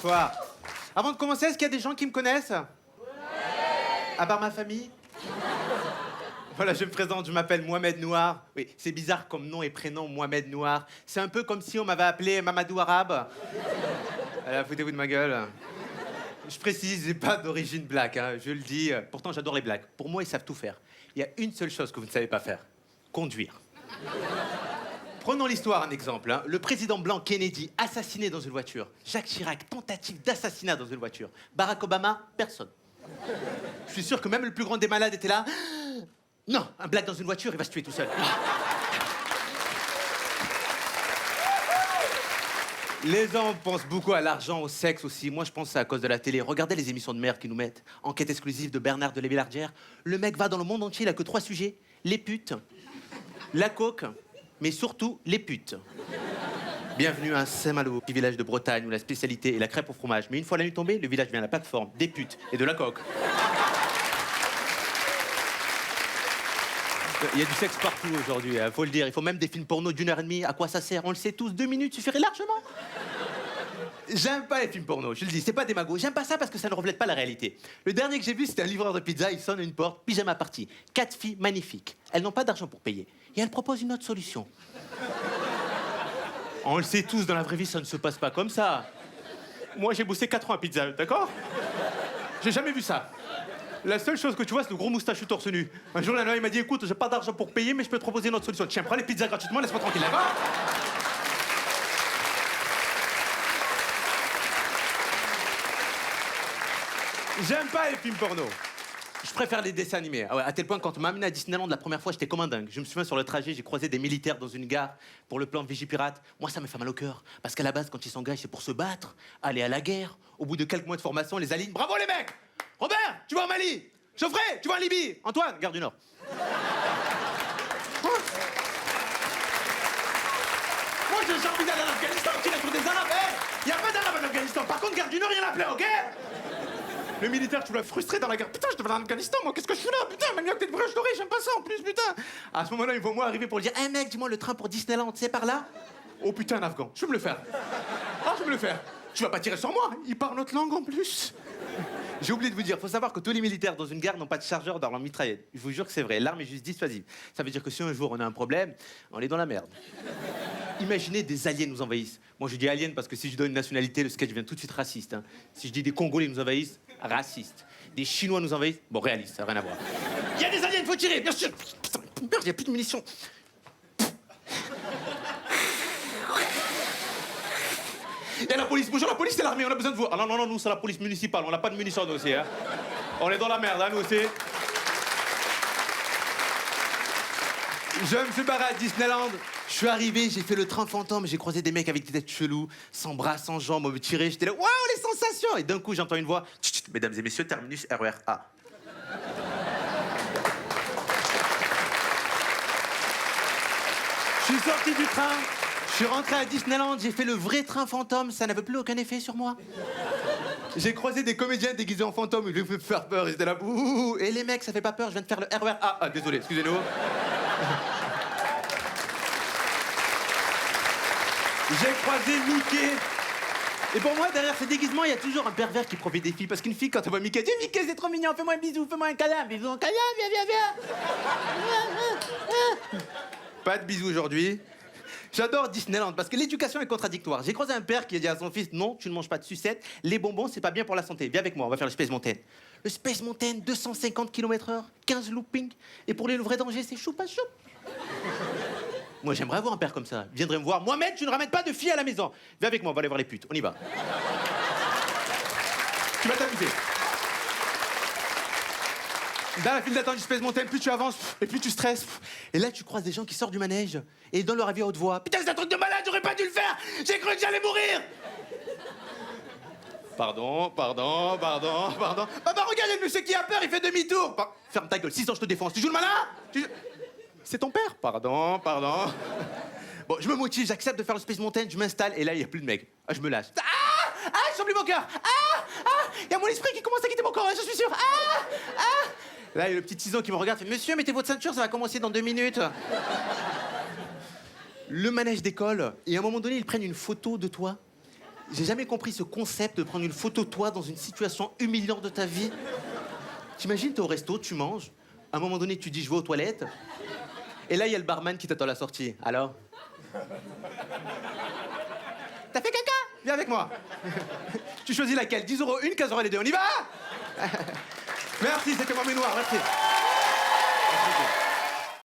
Bonsoir. Avant de commencer, est-ce qu'il y a des gens qui me connaissent? Ouais. À part ma famille? Voilà, je me présente, je m'appelle Mohamed Noir. Oui, c'est bizarre comme nom et prénom, Mohamed Noir. C'est un peu comme si on m'avait appelé Mamadou Arabe. Voilà, foutez-vous de ma gueule. Je précise, j'ai pas d'origine black, hein, je le dis. Pourtant, j'adore les blacks. Pour moi, ils savent tout faire. Il y a une seule chose que vous ne savez pas faire. Conduire. Prenons l'histoire, un exemple. Hein. Le président blanc Kennedy, assassiné dans une voiture. Jacques Chirac, tentative d'assassinat dans une voiture. Barack Obama, personne. Je suis sûr que même le plus grand des malades était là. Non, un black dans une voiture, il va se tuer tout seul. Les gens pensent beaucoup à l'argent, au sexe aussi. Moi, je pense que c'est à cause de la télé. Regardez les émissions de merde qu'ils nous mettent. Enquête exclusive de Bernard de Lévillardière. Le mec va dans le monde entier, il a que 3 sujets. Les putes, la coke, mais surtout les putes. Bienvenue à Saint-Malo, petit village de Bretagne où la spécialité est la crêpe au fromage. Mais une fois la nuit tombée, le village devient la plateforme des putes et de la coke. Il y a du sexe partout aujourd'hui, hein, faut le dire. Il faut même des films porno d'1h30. À quoi ça sert? On le sait tous, 2 minutes suffirait largement. J'aime pas les films porno, je le dis, c'est pas des magots. J'aime pas ça parce que ça ne reflète pas la réalité. Le dernier que j'ai vu, c'était un livreur de pizza, il sonne à une porte, pyjama party. 4 filles magnifiques. Elles n'ont pas d'argent pour payer. Et elles proposent une autre solution. On le sait tous, dans la vraie vie, ça ne se passe pas comme ça. Moi, j'ai bossé 4 ans à Pizza Hut, d'accord? J'ai jamais vu ça. La seule chose que tu vois, c'est le gros moustachu torse nu. Un jour, la nana, il m'a dit, écoute, j'ai pas d'argent pour payer, mais je peux te proposer une autre solution. Tiens, prends les pizzas gratuitement, laisse-moi tranquille, d'accord? J'aime pas les films porno. Je préfère les dessins animés. Ah ouais, à tel point, quand on m'a amené à Disneyland la première fois, j'étais comme un dingue. Je me souviens, sur le trajet, j'ai croisé des militaires dans une gare pour le plan Vigipirate. Moi, ça me fait mal au cœur. Parce qu'à la base, quand ils s'engagent, c'est pour se battre, aller à la guerre. Au bout de quelques mois de formation, les aligne. Bravo les mecs! Robert, tu vas au Mali! Geoffrey, tu vas en Libye! Antoine, Gare du Nord. Moi, j'ai envie d'aller en Afghanistan, tu l'as des Arabes, hein? Y a pas d'Arabes en Afghanistan. Par contre, Gare du Nord, il y en a plein, ok? Le militaire, tu l'as frustré dans la guerre. Putain, je devais aller en Afghanistan, moi, qu'est-ce que je fais là? Putain, même mieux que t'es de brèche dorée, j'aime pas ça en plus, putain. À ce moment-là, ils vont moi arriver pour lui dire, hey mec, dis-moi le train pour Disneyland, c'est par là? Oh putain, un Afghan, je vais me le faire. Ah, je vais me le faire. Tu vas pas tirer sur moi, il parle notre langue en plus. J'ai oublié de vous dire, faut savoir que tous les militaires dans une gare n'ont pas de chargeur dans leur mitraillette. Je vous jure que c'est vrai, l'arme est juste dissuasive. Ça veut dire que si un jour on a un problème, on est dans la merde. Imaginez des aliens nous envahissent. Moi je dis aliens parce que si je donne une nationalité, le sketch devient tout de suite raciste. Hein. Si je dis des Congolais nous envahissent, raciste. Des Chinois nous envahissent, bon réaliste, ça n'a rien à voir. Il y a des aliens, il faut tirer, bien sûr. Putain, merde, il n'y a plus de munitions. Il y a la police, bonjour la police et l'armée, on a besoin de vous. Ah non, non, non, nous c'est la police municipale, on n'a pas de munitions nous aussi. Hein. On est dans la merde, hein, nous aussi. Je me suis barré à Disneyland. Je suis arrivé, j'ai fait le train fantôme, j'ai croisé des mecs avec des têtes cheloues, sans bras, sans jambes, on me tirait, j'étais là, waouh, les sensations! Et d'un coup, j'entends une voix, chut, chut, mesdames et messieurs, terminus RER A. Je suis sorti du train, je suis rentré à Disneyland, j'ai fait le vrai train fantôme, ça n'avait plus aucun effet sur moi. J'ai croisé des comédiens déguisés en fantômes, ils voulaient me faire peur, ils étaient là, ouh, et les mecs, ça fait pas peur, je viens de faire le RER A. Ah, désolé, excusez-nous. J'ai croisé Mickey. Et pour moi, derrière ce déguisement, il y a toujours un pervers qui profite des filles. Parce qu'une fille, quand elle voit Mickey, elle dit Mickey, c'est trop mignon, fais-moi un bisou, fais-moi un câlin. Bisou, un câlin, viens. Pas de bisous aujourd'hui. J'adore Disneyland parce que l'éducation est contradictoire. J'ai croisé un père qui a dit à son fils non, tu ne manges pas de sucettes, les bonbons, c'est pas bien pour la santé. Viens avec moi, on va faire le Space Mountain. Le Space Mountain, 250 km/h, 15 loopings. Et pour les vrais dangers, c'est choupa choup. Moi, j'aimerais avoir un père comme ça. Il viendrait me voir. Mohamed, tu ne ramènes pas de filles à la maison. Viens avec moi, on va aller voir les putes. On y va. Tu vas t'amuser. Dans la file d'attente du Space Mountain, plus tu avances, et plus tu stresses. Et là, tu croises des gens qui sortent du manège et ils donnent leur avis à haute voix. Putain, c'est un truc de malade, j'aurais pas dû le faire. J'ai cru que j'allais mourir. Pardon. Bah, regarde, le monsieur qui a peur, il fait demi-tour. Ferme ta gueule, 6 ans, je te défonce. Tu joues le malin? C'est ton père? Pardon. Bon, je me motive, j'accepte de faire le Space Mountain, je m'installe, et là, il n'y a plus de mec. Ah, je me lâche. Je sens plus mon cœur. Il y a mon esprit qui commence à quitter mon corps, je suis sûr. Là, il y a le petit Tison qui me regarde, fait monsieur, mettez votre ceinture, ça va commencer dans 2 minutes. Le manège décolle, et à un moment donné, ils prennent une photo de toi. J'ai jamais compris ce concept de prendre une photo de toi dans une situation humiliante de ta vie. T'imagines, t'es au resto, tu manges. À un moment donné, tu dis, je vais aux toilettes. Et là, il y a le barman qui t'attend à la sortie. Alors? T'as fait caca? Viens avec moi. Tu choisis laquelle? 10 € une, 15 € les deux. On y va? Merci, c'était moi, Ménoir. Merci. Merci beaucoup.